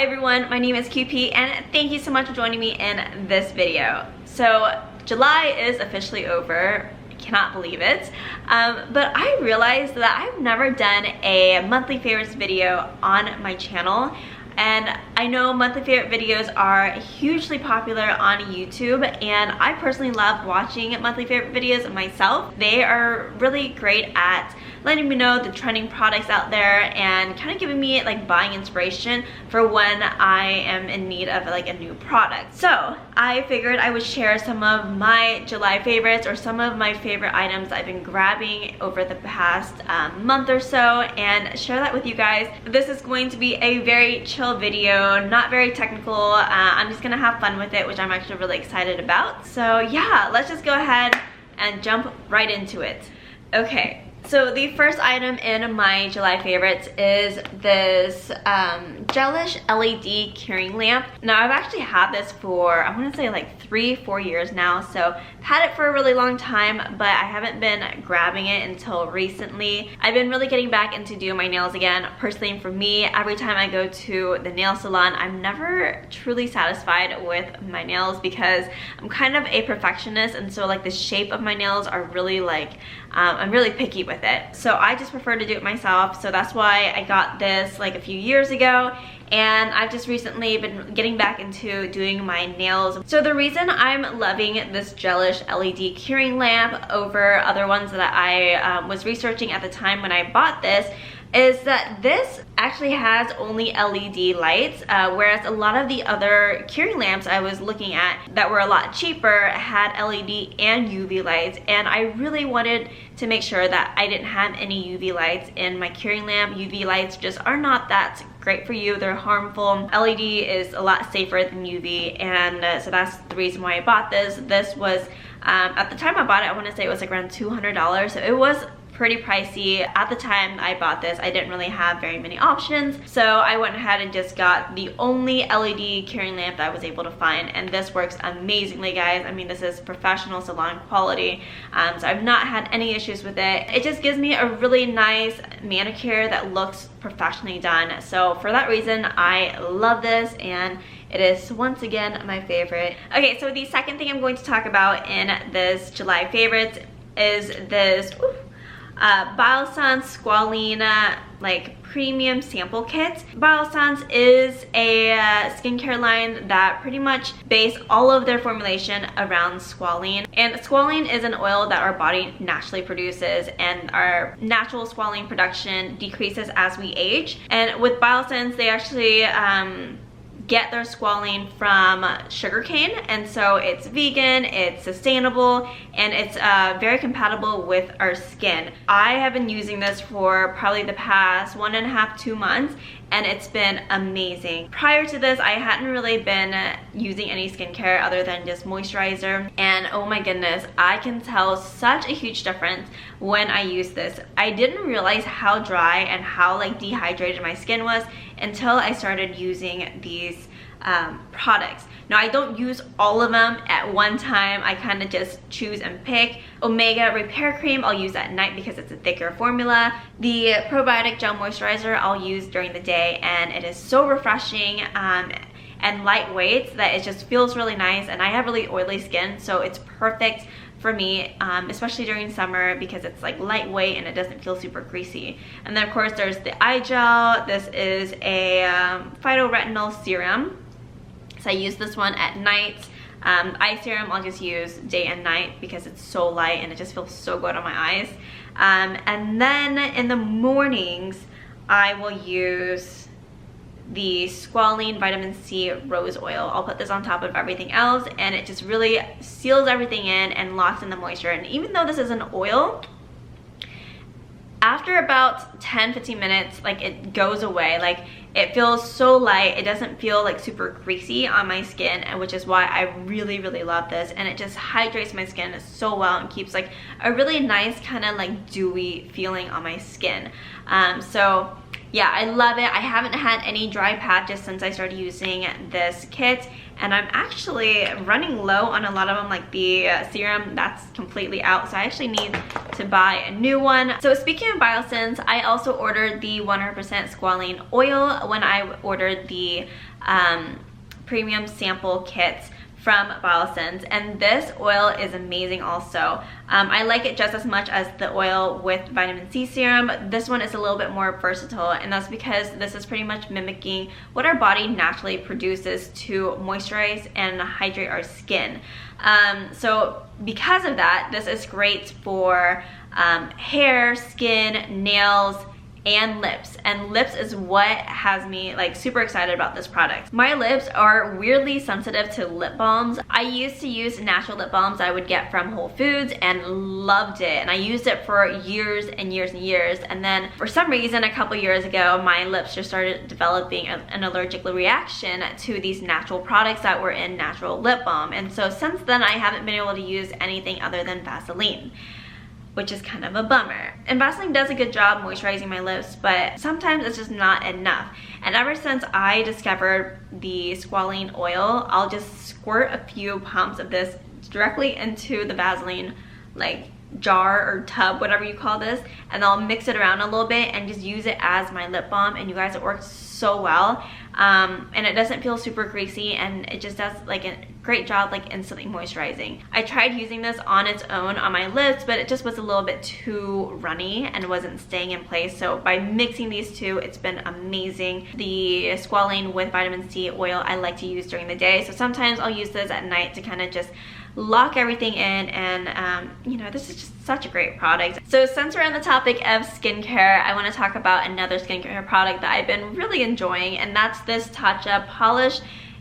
Hi everyone, my name is QP and thank you so much for joining me in this video. So July is officially over. I cannot believe it. But I realized that I've never done a monthly favorites video on my channel. And I know monthly favorite videos are hugely popular on YouTube, and I personally love watching monthly favorite videos myself. They are really great at letting me know the trending products out there and kind of giving me like buying inspiration for when I am in need of like a new product. So I figured I would share some of my July favorites or some of my favorite items I've been grabbing over the past month or so and share that with you guys. This is going to be a very chill video, not very technical. I'm just gonna have fun with it, which I'm actually really excited about. So yeah, let's just go ahead and jump right into it. Okay. So the first item in my July favorites is this gelish LED curing lamp. Now I've actually had this for, I want to say like 3-4 years now, so I've had it for a really long time, but I haven't been grabbing it until recently. I've been really getting back into doing my nails again. Personally, for me, every time I go to the nail salon, I'm never truly satisfied with my nails because I'm kind of a perfectionist, and so like the shape of my nails are really like, I'm really picky with it. So I just prefer to do it myself. So that's why I got this like a few years ago, and I've just recently been getting back into doing my nails. So the reason I'm loving this gelish LED curing lamp over other ones that I was researching at the time when I bought this is that this actually has only LED lights, whereas a lot of the other curing lamps I was looking at that were a lot cheaper had LED and UV lights, and I really wanted to make sure that I didn't have any UV lights in my curing lamp. UV lights just are not that great for you, they're harmful. LED is a lot safer than UV, and so that's the reason why I bought this. This was, at the time I bought it, I want to say it was like around $200, so it was pretty pricey. At the time I bought this, I didn't really have very many options, so I went ahead and just got the only LED curing lamp that I was able to find, and this works amazingly, guys. I mean, this is professional salon quality, so I've not had any issues with it. It just gives me a really nice manicure that looks professionally done. So for that reason, I love this, and it is once again my favorite. Okay, so the second thing I'm going to talk about in this July favorites is this Biossance Squalene like premium sample kit. Biossance is a skincare line that pretty much base all of their formulation around squalene, and squalene is an oil that our body naturally produces, and our natural squalene production decreases as we age. And with Biossance, they actually get their squalene from sugarcane, and so it's vegan, it's sustainable, and it's very compatible with our skin. I have been using this for probably the past 1.5-2 months, and it's been amazing. Prior to this, I hadn't really been using any skincare other than just moisturizer, and oh my goodness, I can tell such a huge difference when I use this. I didn't realize how dry and how like dehydrated my skin was until I started using these products. Now, I don't use all of them at one time. I kind of just choose and pick. Omega Repair Cream I'll use at night because it's a thicker formula. The Probiotic Gel Moisturizer I'll use during the day, and it is so refreshing and lightweight that it just feels really nice, and I have really oily skin, so it's perfect for me, especially during summer because it's like lightweight and it doesn't feel super greasy. And then of course there's the eye gel. This is a phytoretinol serum. So I use this one at night. Eye serum I'll just use day and night because it's so light and it just feels so good on my eyes. And then in the mornings I will use the Squalene Vitamin C Rose Oil. I'll put this on top of everything else, and it just really seals everything in and locks in the moisture. And even though this is an oil, after about 10-15 minutes, like it goes away. Like it feels so light, it doesn't feel like super greasy on my skin, and which is why I really love this. And it just hydrates my skin so well and keeps like a really nice kind of like dewy feeling on my skin. So yeah, I love it. I haven't had any dry patches since I started using this kit, and I'm actually running low on a lot of them, like the serum, that's completely out, so I actually need to buy a new one. So speaking of Biossance, I also ordered the 100% Squalene Oil when I ordered the premium sample kits from Paulsons, and this oil is amazing also. I like it just as much as the oil with vitamin C serum. This one is a little bit more versatile, and that's because this is pretty much mimicking what our body naturally produces to moisturize and hydrate our skin. So because of that, this is great for hair, skin, nails, and lips. And lips is what has me like super excited about this product. My lips are weirdly sensitive to lip balms. I used to use natural lip balms I would get from Whole Foods and loved it, and I used it for years and years and years, and then for some reason a couple years ago my lips just started developing an allergic reaction to these natural products that were in natural lip balm, and so since then I haven't been able to use anything other than Vaseline, which is kind of a bummer. And Vaseline does a good job moisturizing my lips, but sometimes it's just not enough. And ever since I discovered the Squalene oil, I'll just squirt a few pumps of this directly into the Vaseline like jar or tub, whatever you call this, and I'll mix it around a little bit and just use it as my lip balm. And you guys, it works so well, and it doesn't feel super greasy, and it just does like a great job like instantly moisturizing. I tried using this on its own on my lips, but it just was a little bit too runny and wasn't staying in place. So by mixing these two, it's been amazing. The Squalene with vitamin C oil I like to use during the day, so sometimes I'll use this at night to kind of just lock everything in, and you know, this is just such a great product. So since we're on the topic of skincare, I want to talk about another skincare product that I've been really enjoying, and that's this TouchUp Polish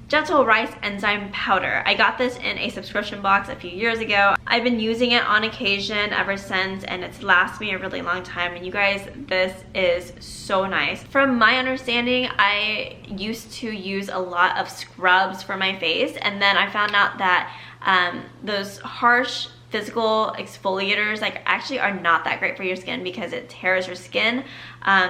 Gentle Rice Enzyme Powder. I got this in a subscription box a few years ago. I've been using it on occasion ever since, and it's lasted me a really long time, and you guys, this is so nice. From my understanding, I used to use a lot of scrubs for my face, and then I found out that those harsh physical exfoliators like actually are not that great for your skin because it tears your skin.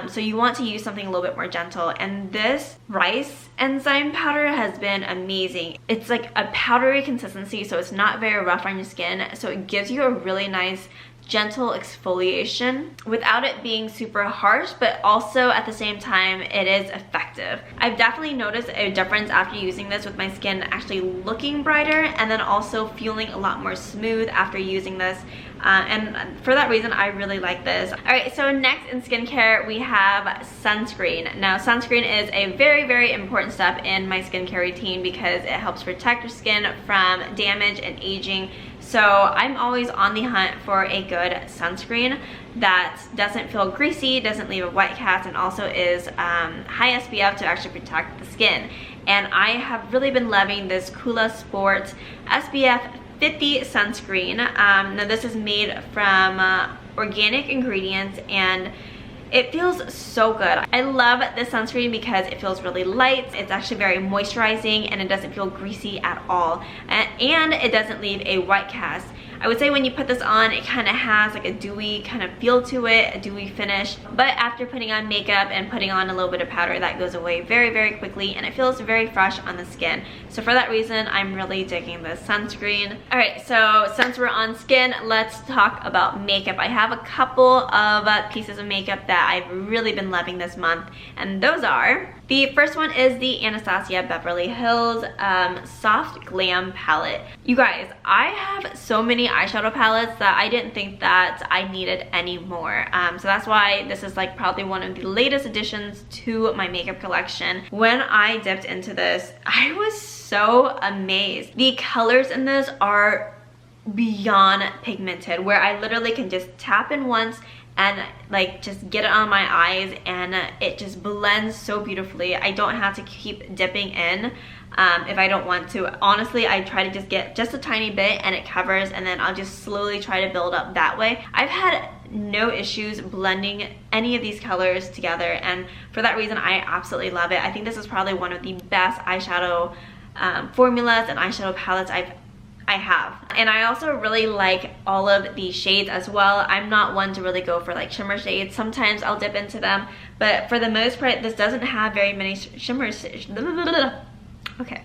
So you want to use something a little bit more gentle, and this rice enzyme powder has been amazing. It's like a powdery consistency, so it's not very rough on your skin, so it gives you a really nice gentle exfoliation without it being super harsh, but also at the same time it is effective. I've definitely noticed a difference after using this, with my skin actually looking brighter and then also feeling a lot more smooth after using this, and for that reason I really like this. Alright, so next in skincare we have sunscreen. Now sunscreen is a very, very important step in my skincare routine because it helps protect your skin from damage and aging. So I'm always on the hunt for a good sunscreen that doesn't feel greasy, doesn't leave a white cast, and also is high SPF to actually protect the skin. And I have really been loving this Holo Sport SPF 50 sunscreen. Now this is made from organic ingredients, and it feels so good. I love this sunscreen because it feels really light, it's actually very moisturizing, and it doesn't feel greasy at all, and it doesn't leave a white cast. I would say when you put this on, it kind of has like a dewy kind of feel to it, a dewy finish, but after putting on makeup and putting on a little bit of powder, that goes away very, very quickly, and it feels very fresh on the skin. So for that reason, I'm really digging this sunscreen. Alright, so since we're on skin, let's talk about makeup. I have a couple of pieces of makeup that I've really been loving this month, and those are, the first one is the Anastasia Beverly Hills Soft Glam Palette. You guys, I have so many eyeshadow palettes that I didn't think that I needed any more. So that's why this is like probably one of the latest additions to my makeup collection. When I dipped into this, I was so amazed. The colors in this are beyond pigmented, where I literally can just tap in once and like just get it on my eyes, and it just blends so beautifully. I don't have to keep dipping in if I don't want to. Honestly, I try to just get just a tiny bit and it covers, and then I'll just slowly try to build up that way. I've had no issues blending any of these colors together, and for that reason I absolutely love it. I think this is probably one of the best eyeshadow formulas and eyeshadow palettes I've I have. And I also really like all of these shades as well. I'm not one to really go for like shimmer shades. Sometimes I'll dip into them, but for the most part, this doesn't have very many shimmers. Okay.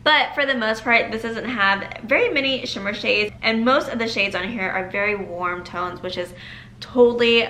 But for the most part, this doesn't have very many shimmer shades, and most of the shades on here are very warm tones, which is totally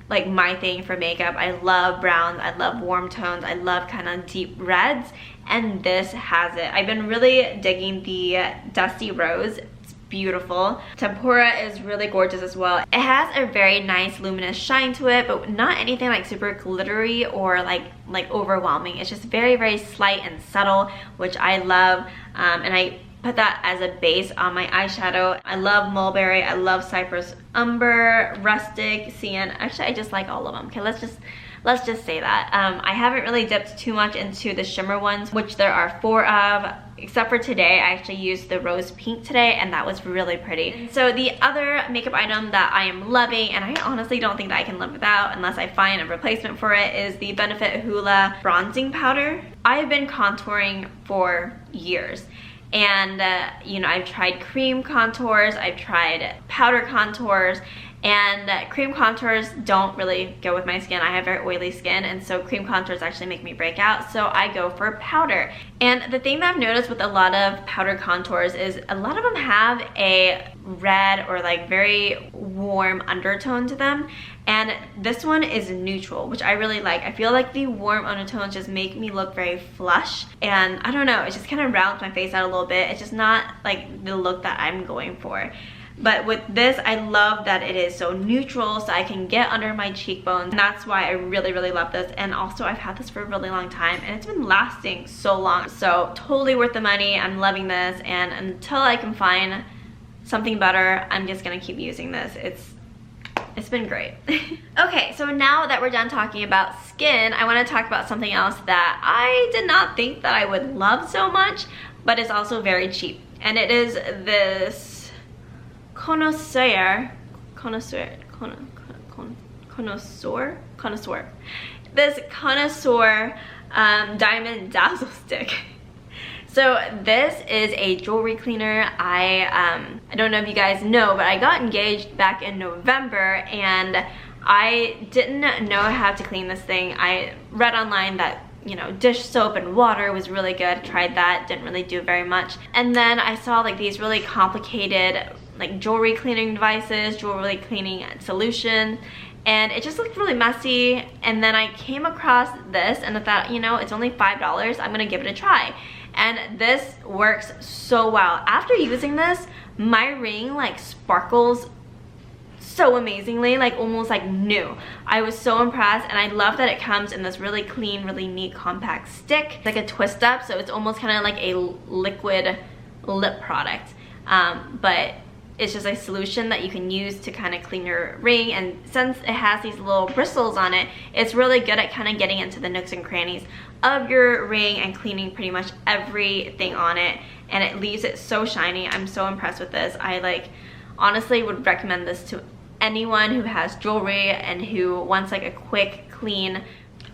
like my thing for makeup. I love browns, I love warm tones, I love kind of deep reds, and this has it. I've been really digging the Dusty Rose. It's beautiful. Tempura is really gorgeous as well. It has a very nice luminous shine to it, but not anything like super glittery or like overwhelming. It's just very, very slight and subtle, which I love. And I put that as a base on my eyeshadow. I love Mulberry, I love Cypress Umber, Rustic, Cyan. Actually, I just like all of them. Okay, let's just say that. I haven't really dipped too much into the shimmer ones, which there are 4 of, except for today. I actually used the rose pink today, and that was really pretty. And so the other makeup item that I am loving, and I honestly don't think that I can live without unless I find a replacement for it, is the Benefit Hoola bronzing powder. I've been contouring for years. And you know, I've tried cream contours, I've tried powder contours, and cream contours don't really go with my skin. I have very oily skin, and so cream contours actually make me break out, so I go for powder. And the thing that I've noticed with a lot of powder contours is a lot of them have a red or like very warm undertone to them, and this one is neutral, which I really like. I feel like the warm undertones just make me look very flush, and I don't know, it just kind of rounds my face out a little bit. It's just not like the look that I'm going for. But with this, I love that it is so neutral, so I can get under my cheekbones. And that's why I really, really love this. And also, I've had this for a really long time, and it's been lasting so long. So totally worth the money. I'm loving this, and until I can find something better, I'm just gonna keep using this. It's been great. Okay, so now that we're done talking about skin, I want to talk about something else that I did not think that I would love so much, but is also very cheap. And it is this conocer, this conocer Diamond Dazzle Stick. So this is a jewelry cleaner. I don't know if you guys know, but I got engaged back in November, and I didn't know how to clean this thing. I read online that, you know, dish soap and water was really good. Tried that, didn't really do very much. And then I saw like these really complicated like jewelry cleaning devices, jewelry cleaning solution, and it just looked really messy. And then I came across this, and I thought, you know, it's only $5, I'm gonna give it a try. And this works so well. After using this, my ring like sparkles so amazingly, like almost like new. I was so impressed, and I love that it comes in this really clean, really neat compact stick. It's like a twist up, so it's almost kind of like a liquid lip product. But it's just a solution that you can use to kind of clean your ring, and since it has these little bristles on it, it's really good at kind of getting into the nooks and crannies of your ring and cleaning pretty much everything on it, and it leaves it so shiny. I'm so impressed with this. I like honestly would recommend this to anyone who has jewelry and who wants like a quick clean.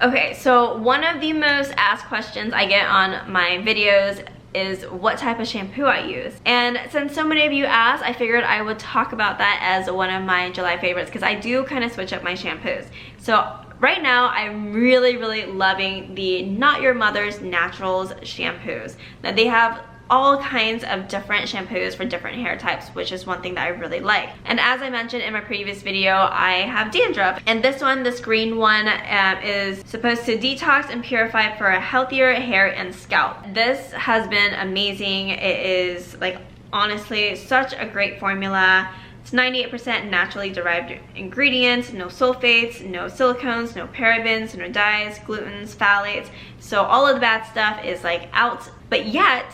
Okay, so one of the most asked questions I get on my videos is what type of shampoo I use. And since so many of you asked, I figured I would talk about that as one of my July favorites, because I do kind of switch up my shampoos. So right now, I'm really, really loving the Not Your Mother's Naturals shampoos. Now they have all kinds of different shampoos for different hair types, which is one thing that I really like. And as I mentioned in my previous video, I have dandruff, and this one, this green one, is supposed to detox and purify for a healthier hair and scalp. This has been amazing. It is like honestly such a great formula. It's 98% naturally derived ingredients, no sulfates, no silicones, no parabens, no dyes, glutens, phthalates. So all of the bad stuff is like out, but yet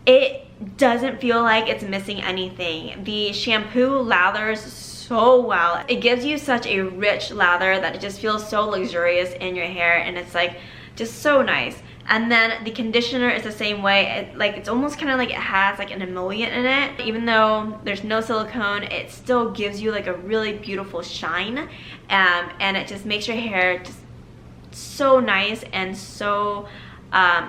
it doesn't feel like it's missing anything. The shampoo lathers so well. It gives you such a rich lather that it just feels so luxurious in your hair, and it's like just so nice. And then the conditioner is the same way. It's almost kind of like it has like an emollient in it. Even though there's no silicone, it still gives you like a really beautiful shine, and it just makes your hair just so nice and so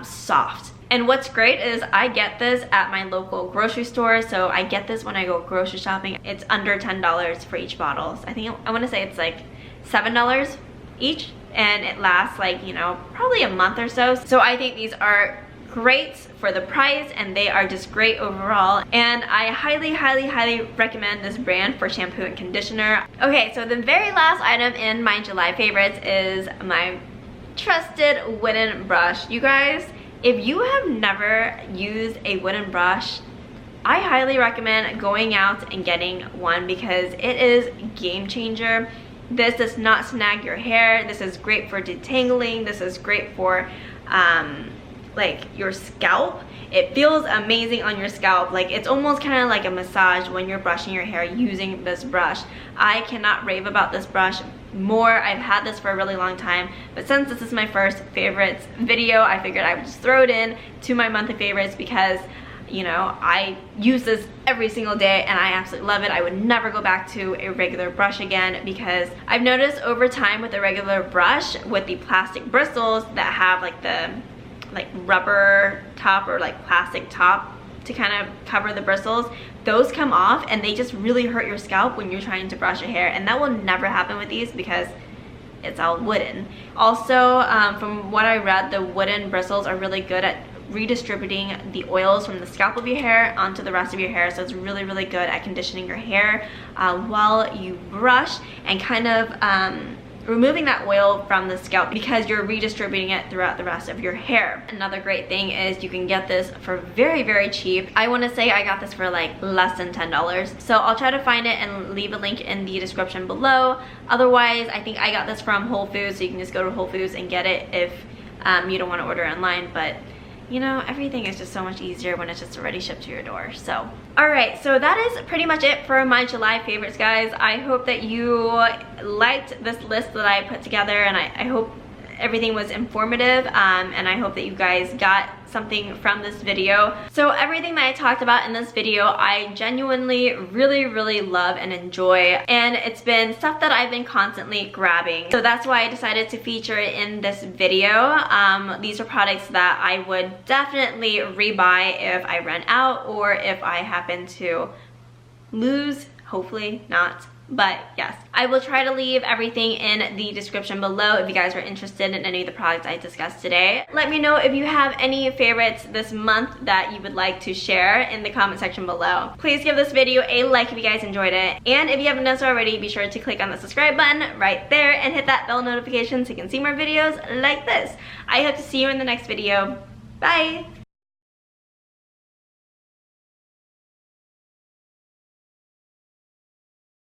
soft. And what's great is I get this at my local grocery store, so I get this when I go grocery shopping. It's under $10 for each bottle. So I want to say it's like $7 each, and it lasts like, you know, probably a month or so. So I think these are great for the price, and they are just great overall, and I highly recommend this brand for shampoo and conditioner. Okay, so the very last item in my July favorites is my trusted wooden brush. You guys, if you have never used a wooden brush, I highly recommend going out and getting one because it is game changer. This does not snag your hair. This is great for detangling. This is great for like your scalp. It feels amazing on your scalp. Like, it's almost kind of like a massage when you're brushing your hair using this brush. I cannot rave about this brush more. I've had this for a really long time, but since this is my first favorites video, I figured I would just throw it in to my monthly favorites because, you know, I use this every single day and I absolutely love it. I would never go back to a regular brush again because I've noticed over time with a regular brush, with the plastic bristles that have like the rubber top or like plastic top to kind of cover the bristles, those come off and they just really hurt your scalp when you're trying to brush your hair, and that will never happen with these because it's all wooden. Also, from what I read, the wooden bristles are really good at redistributing the oils from the scalp of your hair onto the rest of your hair, so it's really good at conditioning your hair while you brush and kind of removing that oil from the scalp because you're redistributing it throughout the rest of your hair. Another great thing is you can get this for very cheap. I want to say I got this for like less than $10, so I'll try to find it and leave a link in the description below. Otherwise, I think I got this from Whole Foods, so you can just go to Whole Foods and get it if you don't want to order online. But you know, everything is just so much easier when it's just already shipped to your door. So, alright, so that is pretty much it for my July favorites, guys. I hope that you liked this list that I put together, and I hope everything was informative, and I hope that you guys got something from this video. So everything that I talked about in this video, I genuinely really love and enjoy, and it's been stuff that I've been constantly grabbing. So that's why I decided to feature it in this video. These are products that I would definitely rebuy if I run out or if I happen to lose, hopefully not. But yes, I will try to leave everything in the description below if you guys are interested in any of the products I discussed today. Let me know if you have any favorites this month that you would like to share in the comment section below. Please give this video a like if you guys enjoyed it. And if you haven't done so already, be sure to click on the subscribe button right there and hit that bell notification so you can see more videos like this. I hope to see you in the next video. Bye!